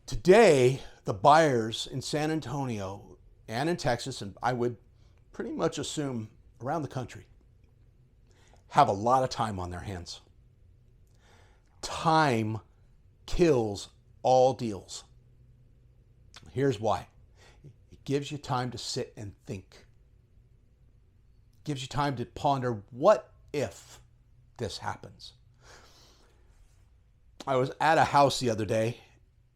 Today, the buyers in San Antonio and in Texas, and I would pretty much assume around the country, have a lot of time on their hands. Time kills all deals. Here's why. It gives you time to sit and think. It gives you time to ponder, what if this happens? I was at a house the other day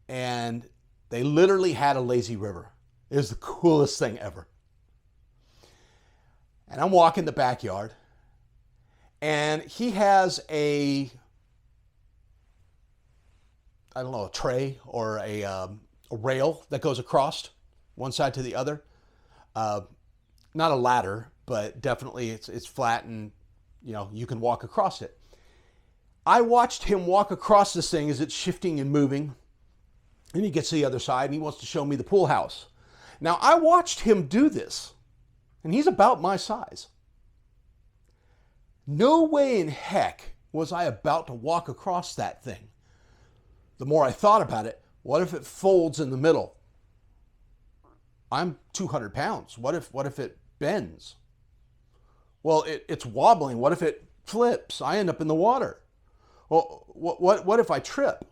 and they literally had a lazy river. It was the coolest thing ever. And I'm walking the backyard and he has a tray or a rail that goes across one side to the other. Not a ladder, but definitely it's flat and you can walk across it. I watched him walk across this thing as it's shifting and moving. And he gets to the other side and he wants to show me the pool house. Now, I watched him do this, and he's about my size. No way in heck was I about to walk across that thing. The more I thought about it, what if it folds in the middle? I'm 200 pounds. What if it bends? Well, it's wobbling. What if it flips? I end up in the water. Well, what if I trip?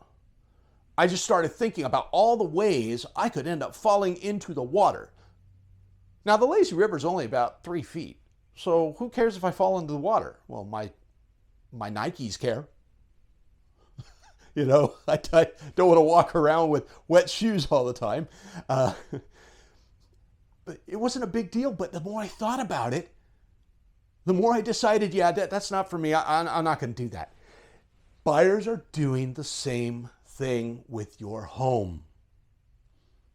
I just started thinking about all the ways I could end up falling into the water. Now, the lazy river is only about 3 feet, so who cares if I fall into the water? Well, my Nikes care. I don't want to walk around with wet shoes all the time. But it wasn't a big deal, but the more I thought about it, the more I decided, that's not for me. I'm not going to do that. Buyers are doing the same thing with your home.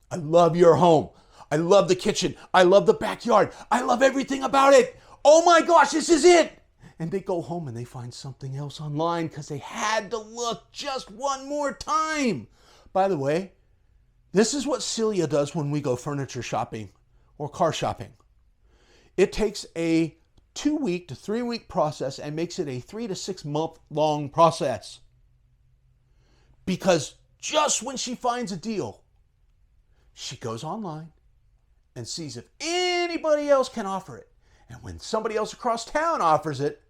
I love your home. I love the kitchen. I love the backyard. I love everything about it. Oh my gosh, this is it. And they go home and they find something else online because they had to look just one more time. By the way, this is what Celia does when we go furniture shopping or car shopping. It takes a 2-week to 3-week process and makes it a 3 to 6 month long process. Because just when she finds a deal, she goes online and sees if anybody else can offer it. And when somebody else across town offers it,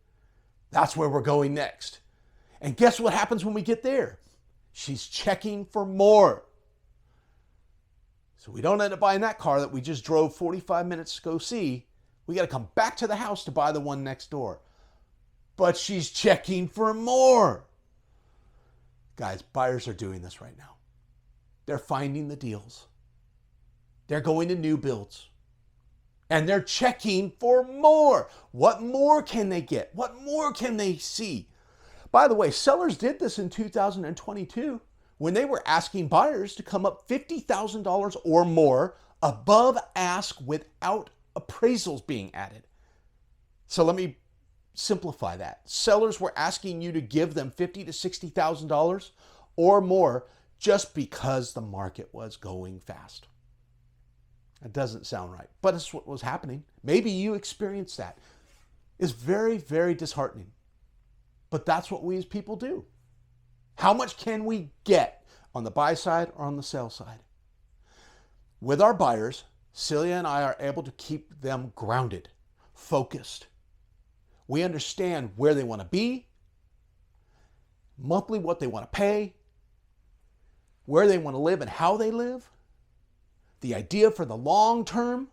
that's where we're going next. And guess what happens when we get there? She's checking for more. So we don't end up buying that car that we just drove 45 minutes to go see. We got to come back to the house to buy the one next door. But she's checking for more. Guys, buyers are doing this right now. They're finding the deals. They're going to new builds. And they're checking for more. What more can they get? What more can they see? By the way, sellers did this in 2022 when they were asking buyers to come up $50,000 or more above ask without appraisals being added. So let me simplify that. Sellers were asking you to give them $50,000 to $60,000 or more just because the market was going fast. That doesn't sound right, but it's what was happening. Maybe you experienced that. It's very, very disheartening. But that's what we as people do. How much can we get on the buy side or on the sell side? With our buyers, Celia and I are able to keep them grounded, focused. We understand where they want to be, monthly what they want to pay, where they want to live and how they live, the idea for the long term,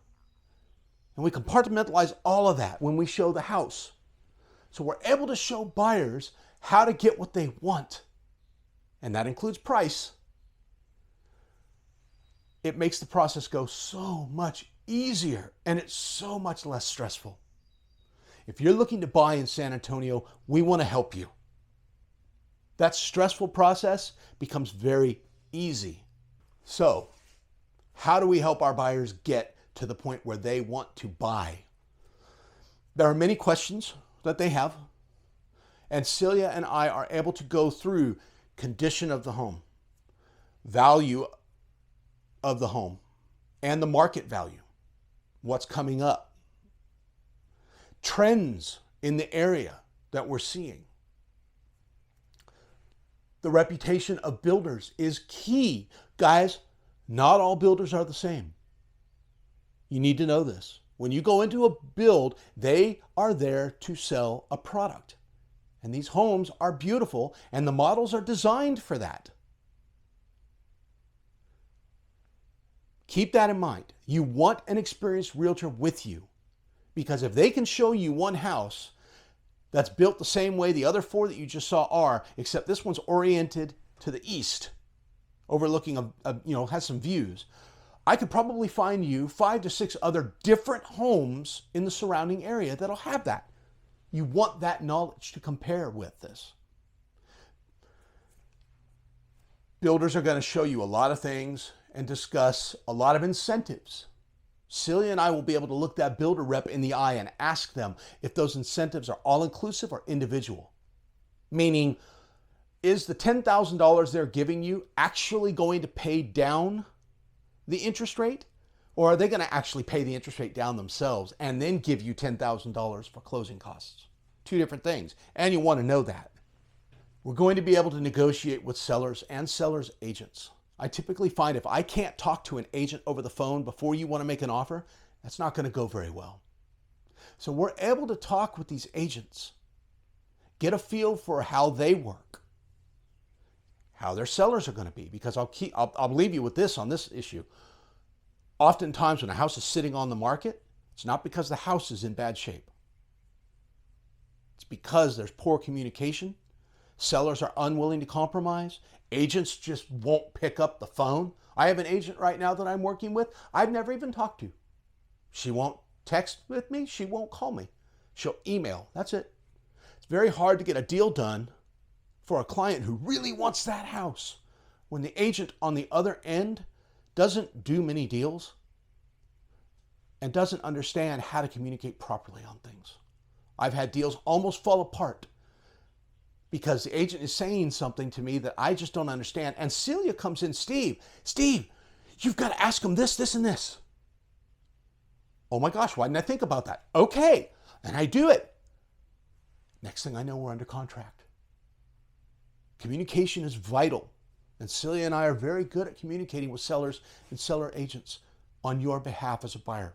and we compartmentalize all of that when we show the house. So we're able to show buyers how to get what they want, and that includes price. It makes the process go so much easier and it's so much less stressful. If you're looking to buy in San Antonio, we want to help you. That stressful process becomes very easy. So, how do we help our buyers get to the point where they want to buy? There are many questions that they have, and Celia and I are able to go through condition of the home, value of the home, and the market value, what's coming up, trends in the area that we're seeing. The reputation of builders is key Guys, not all builders are the same. You need to know this. When you go into a build, they are there to sell a product. And these homes are beautiful, and the models are designed for that. Keep that in mind. You want an experienced realtor with you, because if they can show you one house that's built the same way the other 4 that you just saw are, except this one's oriented to the east, overlooking has some views, I could probably find you 5 to 6 other different homes in the surrounding area that'll have that. You want that knowledge to compare with this. Builders are going to show you a lot of things and discuss a lot of incentives. Celia and I will be able to look that builder rep in the eye and ask them if those incentives are all-inclusive or individual. Meaning, is the $10,000 they're giving you actually going to pay down the interest rate? Or are they going to actually pay the interest rate down themselves and then give you $10,000 for closing costs? 2 different things. And you want to know that. We're going to be able to negotiate with sellers and sellers' agents. I typically find if I can't talk to an agent over the phone before you want to make an offer, that's not going to go very well. So we're able to talk with these agents, get a feel for how they work, how their sellers are going to be, because I'll leave you with this on this issue. Oftentimes when a house is sitting on the market, it's not because the house is in bad shape. It's because there's poor communication. Sellers are unwilling to compromise. Agents just won't pick up the phone. I have an agent right now that I'm working with I've never even talked to. She won't text with me. She won't call me. She'll email. That's it. It's very hard to get a deal done for a client who really wants that house when the agent on the other end doesn't do many deals and doesn't understand how to communicate properly on things. I've had deals almost fall apart because the agent is saying something to me that I just don't understand. And Celia comes in, Steve, you've got to ask him this, this, and this. Oh my gosh, why didn't I think about that? Okay, and I do it. Next thing I know, we're under contract. Communication is vital. And Celia and I are very good at communicating with sellers and seller agents on your behalf as a buyer.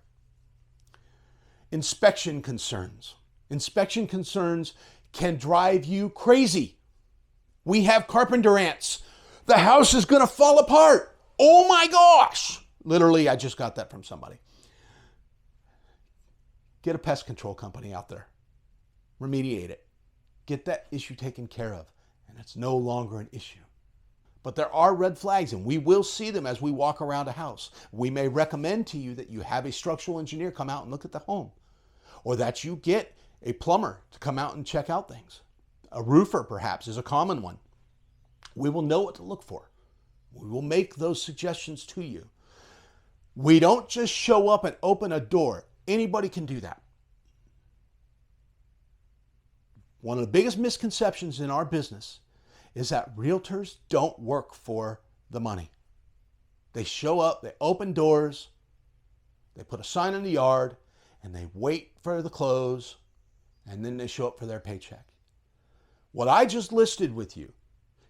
Inspection concerns. Inspection concerns can drive you crazy. We have carpenter ants. The house is going to fall apart. Oh my gosh. Literally, I just got that from somebody. Get a pest control company out there. Remediate it. Get that issue taken care of. And it's no longer an issue. But there are red flags, and we will see them as we walk around a house. We may recommend to you that you have a structural engineer come out and look at the home, or that you get a plumber to come out and check out things. A roofer, perhaps, is a common one. We will know what to look for. We will make those suggestions to you. We don't just show up and open a door. Anybody can do that. One of the biggest misconceptions in our business is that realtors don't work for the money. They show up, they open doors, they put a sign in the yard, and they wait for the close, and then they show up for their paycheck. What I just listed with you,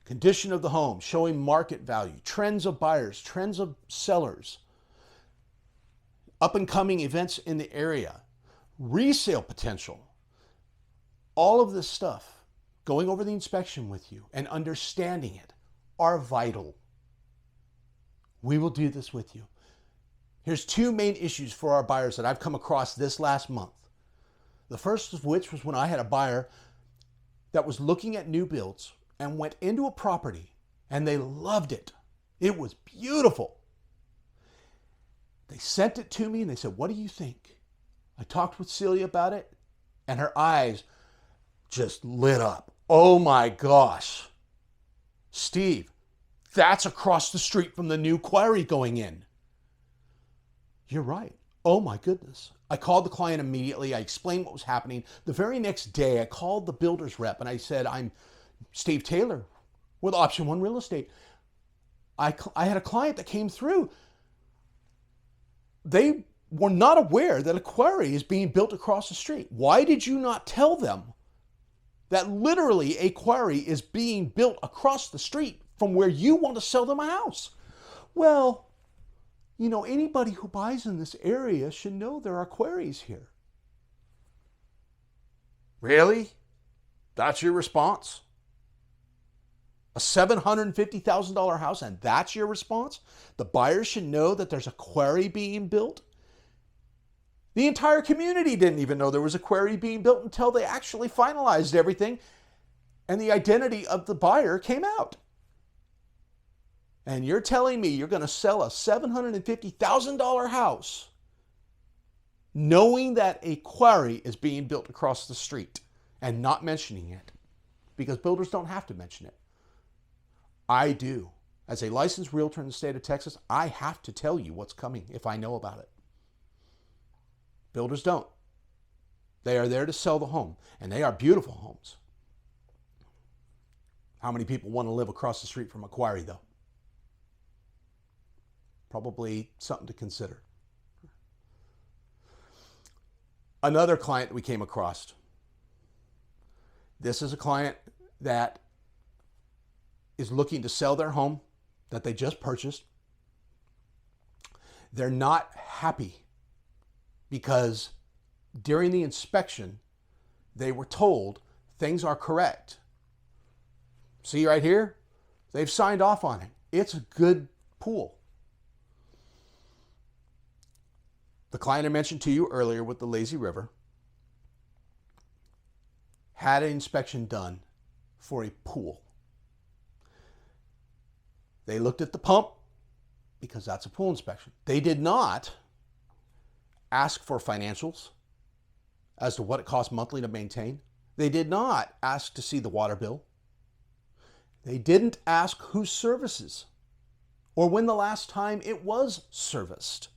condition of the home, showing market value, trends of buyers, trends of sellers, up and coming events in the area, resale potential, all of this stuff, going over the inspection with you and understanding it are vital. We will do this with you. Here's 2 main issues for our buyers that I've come across this last month. The first of which was when I had a buyer that was looking at new builds and went into a property and they loved it. It was beautiful. They sent it to me and they said, "What do you think?" I talked with Celia about it and her eyes just lit up. Oh my gosh. Steve, that's across the street from the new quarry going in. You're right. Oh my goodness. I called the client immediately. I explained what was happening. The very next day, I called the builder's rep and I said, "I'm Steve Taylor with Option 1 Real Estate. I had a client that came through. They were not aware that a quarry is being built across the street. Why did you not tell them that literally a quarry is being built across the street from where you want to sell them a house?" Well, anybody who buys in this area should know there are quarries here. Really? That's your response? A $750,000 house, and that's your response? The buyers should know that there's a quarry being built? The entire community didn't even know there was a quarry being built until they actually finalized everything and the identity of the buyer came out. And you're telling me you're going to sell a $750,000 house knowing that a quarry is being built across the street and not mentioning it, because builders don't have to mention it. I do. As a licensed realtor in the state of Texas, I have to tell you what's coming if I know about it. Builders don't. They are there to sell the home, and they are beautiful homes. How many people want to live across the street from a quarry, though? Probably something to consider. Another client we came across. This is a client that is looking to sell their home that they just purchased. They're not happy because during the inspection, they were told things are correct. See right here? They've signed off on it. It's a good pool. The client I mentioned to you earlier with the lazy river had an inspection done for a pool. They looked at the pump because that's a pool inspection. They did not ask for financials as to what it costs monthly to maintain. They did not ask to see the water bill. They didn't ask whose services or when the last time it was serviced.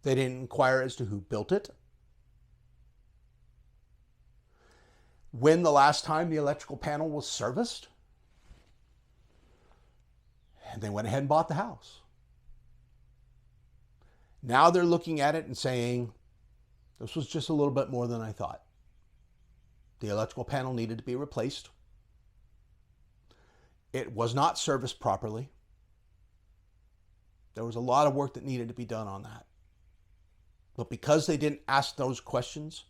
They didn't inquire as to who built it, when the last time the electrical panel was serviced, and they went ahead and bought the house. Now they're looking at it and saying, this was just a little bit more than I thought. The electrical panel needed to be replaced. It was not serviced properly. There was a lot of work that needed to be done on that. But because they didn't ask those questions,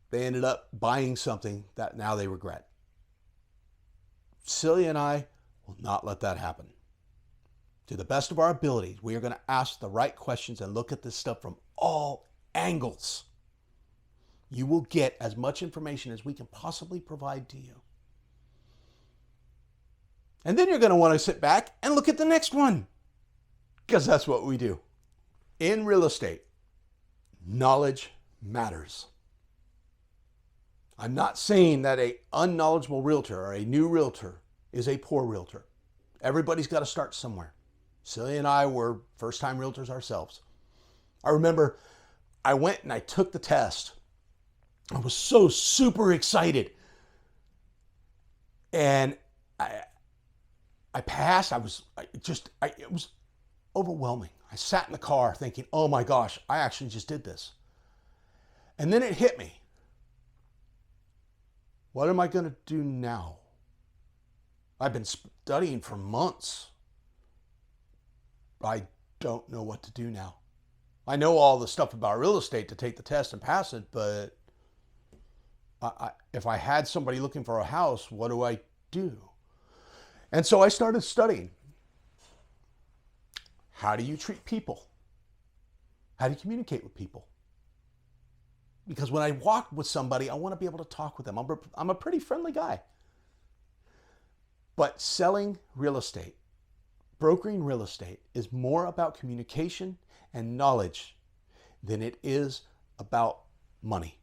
they ended up buying something that now they regret. Celia and I will not let that happen. To the best of our ability, we are going to ask the right questions and look at this stuff from all angles. You will get as much information as we can possibly provide to you. And then you're going to want to sit back and look at the next one, because that's what we do. In real estate, knowledge matters. I'm not saying that an unknowledgeable realtor or a new realtor is a poor realtor. Everybody's got to start somewhere. Celia and I were first-time realtors ourselves. I remember I went and I took the test. I was so super excited. And I passed. It was overwhelming. I sat in the car thinking, oh my gosh, I actually just did this. And then it hit me. What am I going to do now? I've been studying for months. I don't know what to do now. I know all the stuff about real estate to take the test and pass it, but if I had somebody looking for a house, what do I do? And so I started studying. How do you treat people? How do you communicate with people? Because when I walk with somebody, I want to be able to talk with them. I'm a pretty friendly guy. But selling real estate, brokering real estate, is more about communication and knowledge than it is about money.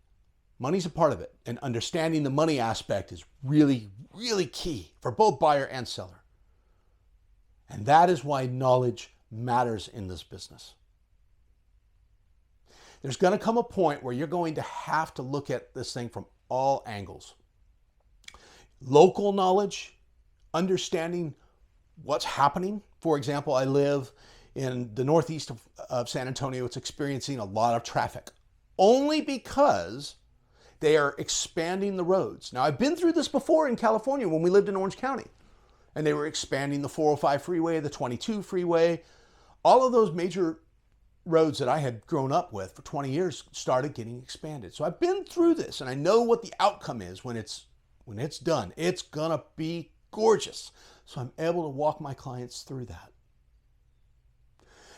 Money's a part of it, and understanding the money aspect is really, really key for both buyer and seller. And that is why knowledge matters in this business. There's going to come a point where you're going to have to look at this thing from all angles. Local knowledge, understanding what's happening. For example, I live in the northeast of San Antonio. It's experiencing a lot of traffic only because They are expanding the roads. Now, I've been through this before in California when we lived in Orange County, and they were expanding the 405 freeway, the 22 freeway. All of those major roads that I had grown up with for 20 years started getting expanded. So I've been through this, and I know what the outcome is when it's done. It's gonna be gorgeous. So I'm able to walk my clients through that.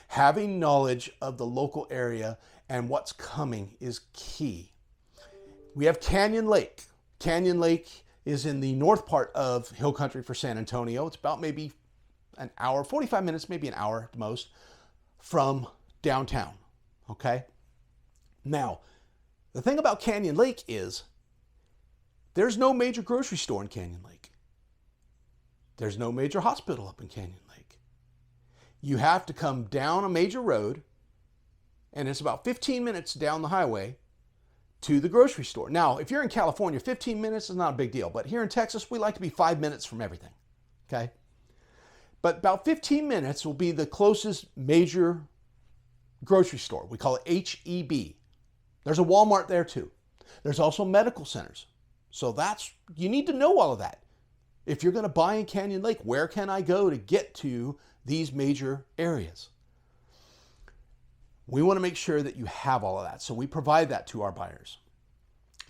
Having knowledge of the local area and what's coming is key. We have Canyon Lake. Canyon Lake is in the north part of Hill Country for San Antonio. It's about maybe an hour, 45 minutes, maybe an hour at the most from downtown, okay? Now, the thing about Canyon Lake is there's no major grocery store in Canyon Lake. There's no major hospital up in Canyon Lake. You have to come down a major road, and it's about 15 minutes down the highway to the grocery store. Now, if you're in California, 15 minutes is not a big deal, but here in Texas, we like to be 5 minutes from everything, okay? But about 15 minutes will be the closest major grocery store. We call it HEB. There's a Walmart there too. There's also medical centers. So you need to know all of that. If you're going to buy in Canyon Lake, where can I go to get to these major areas? We want to make sure that you have all of that. So we provide that to our buyers.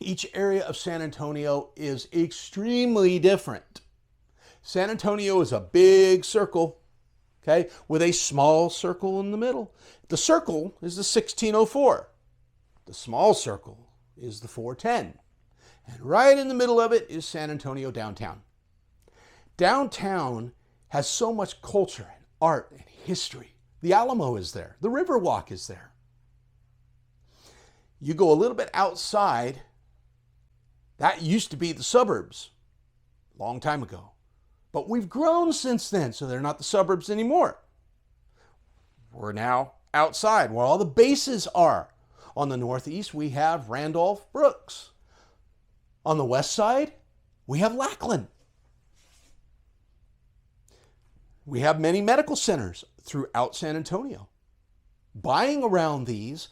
Each area of San Antonio is extremely different. San Antonio is a big circle, okay, with a small circle in the middle. The circle is the 1604. The small circle is the 410. And right in the middle of it is San Antonio downtown. Downtown has so much culture and art and history. The Alamo is there. The Riverwalk is there. You go a little bit outside, that used to be the suburbs a long time ago. But we've grown since then, so they're not the suburbs anymore. We're now outside where all the bases are. On the northeast, we have Randolph Brooks. On the west side, we have Lackland. We have many medical centers throughout San Antonio. Buying around these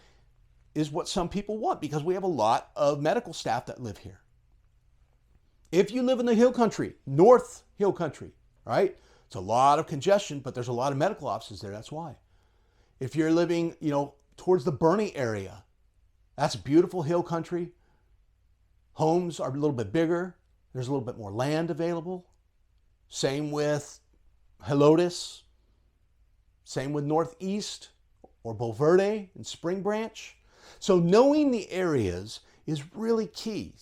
is what some people want because we have a lot of medical staff that live here. If you live in the Hill Country, North Hill Country, right? It's a lot of congestion, but there's a lot of medical offices there. That's why. If you're living, towards the Bernie area, that's beautiful Hill Country. Homes are a little bit bigger. There's a little bit more land available. Same with Helotes. Same with Northeast or Bulverde and Spring Branch. So knowing the areas is really key.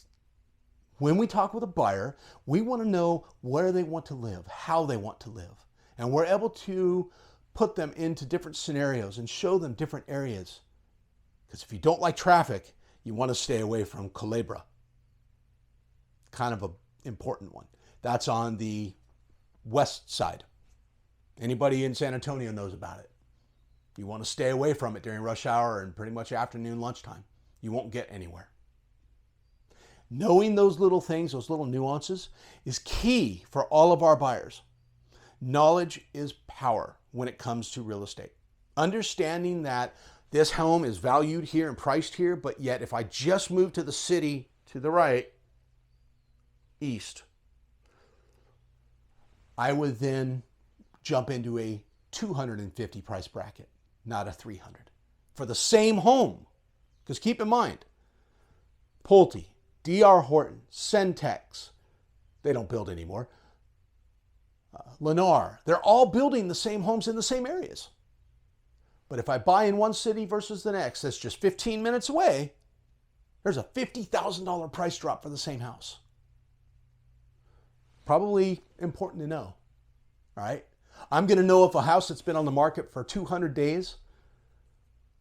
When we talk with a buyer, we want to know where they want to live, how they want to live. And we're able to put them into different scenarios and show them different areas. Because if you don't like traffic, you want to stay away from Culebra. Kind of an important one. That's on the west side. Anybody in San Antonio knows about it. You want to stay away from it during rush hour and pretty much afternoon lunchtime. You won't get anywhere. Knowing those little things, those little nuances, is key for all of our buyers. Knowledge is power when it comes to real estate. Understanding that this home is valued here and priced here, but yet if I just move to the city to the right, east, I would then jump into a 250 price bracket, not a 300 for the same home. Because keep in mind, Pulte, D.R. Horton, Centex, they don't build anymore. Lennar, they're all building the same homes in the same areas. But if I buy in one city versus the next, that's just 15 minutes away, there's a $50,000 price drop for the same house. Probably important to know, all right? I'm going to know if a house that's been on the market for 200 days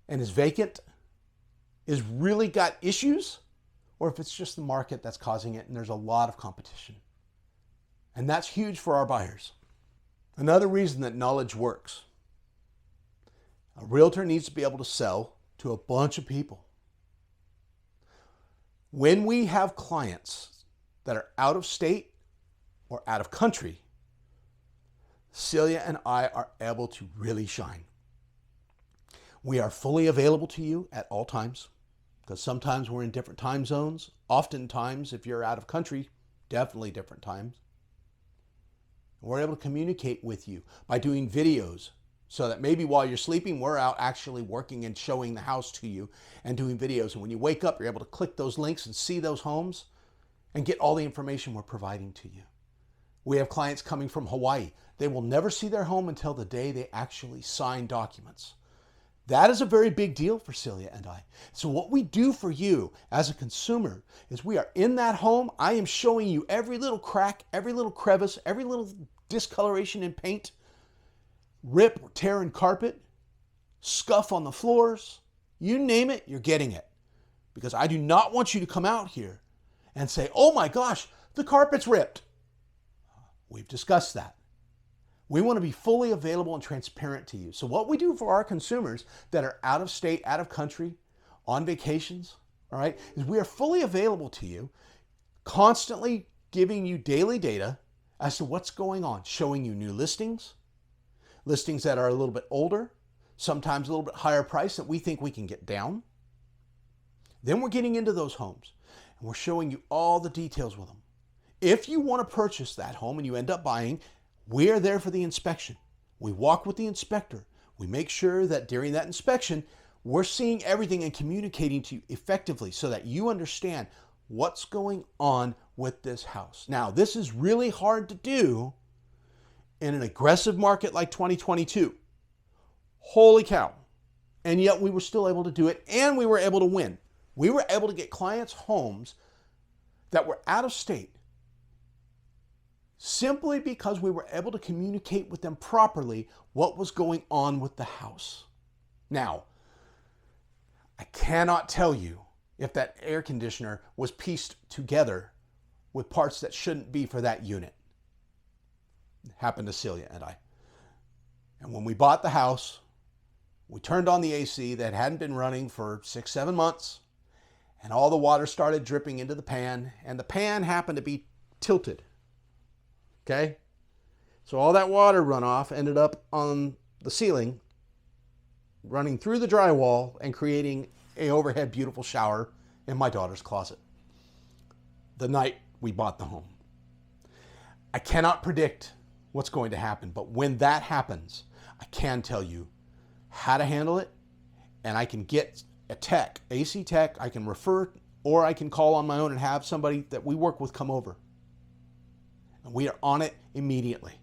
and is vacant is really got issues, or if it's just the market that's causing it and there's a lot of competition. And that's huge for our buyers. Another reason that knowledge works. A realtor needs to be able to sell to a bunch of people. When we have clients that are out of state or out of country, Celia and I are able to really shine. We are fully available to you at all times. because sometimes we're in different time zones. Oftentimes, if you're out of country, definitely different times. We're able to communicate with you by doing videos so that maybe while you're sleeping, we're out actually working and showing the house to you and doing videos. And when you wake up, you're able to click those links and see those homes and get all the information we're providing to you. We have clients coming from Hawaii. They will never see their home until the day they actually sign documents. That is a very big deal for Celia and I. So what we do for you as a consumer is we are in that home. I am showing you every little crack, every little crevice, every little discoloration in paint, rip or tear in carpet, scuff on the floors. You name it, you're getting it. Because I do not want you to come out here and say, oh my gosh, the carpet's ripped. We've discussed that. We want to be fully available and transparent to you. So what we do for our consumers that are out of state, out of country, on vacations, all right, is we are fully available to you, constantly giving you daily data as to what's going on, showing you new listings, listings that are a little bit older, sometimes a little bit higher price that we think we can get down. Then we're getting into those homes and we're showing you all the details with them. If you want to purchase that home and you end up buying, we're there for the inspection. We walk with the inspector. We make sure that during that inspection, we're seeing everything and communicating to you effectively so that you understand what's going on with this house. Now, this is really hard to do in an aggressive market like 2022. Holy cow. And yet we were still able to do it and we were able to win. We were able to get clients homes that were out of state simply because we were able to communicate with them properly what was going on with the house. Now, I cannot tell you if that air conditioner was pieced together with parts that shouldn't be for that unit. It happened to Celia and I. And when we bought the house, we turned on the AC that hadn't been running for 6-7 months, and all the water started dripping into the pan, and the pan happened to be tilted. Okay? So all that water runoff ended up on the ceiling, running through the drywall and creating an overhead beautiful shower in my daughter's closet the night we bought the home. I cannot predict what's going to happen, but when that happens, I can tell you how to handle it, and I can get a tech, AC tech, I can refer, or I can call on my own and have somebody that we work with come over. And we are on it immediately.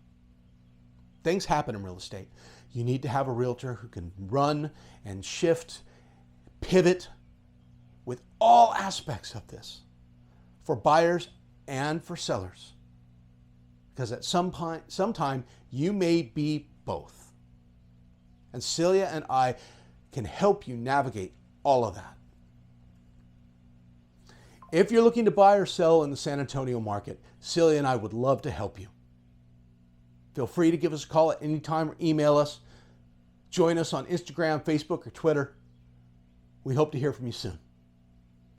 Things happen in real estate. You need to have a realtor who can run and shift, pivot with all aspects of this for buyers and for sellers. Because at sometime you may be both. And Celia and I can help you navigate all of that. If you're looking to buy or sell in the San Antonio market, Celia and I would love to help you. Feel free to give us a call at any time or email us. Join us on Instagram, Facebook, or Twitter. We hope to hear from you soon.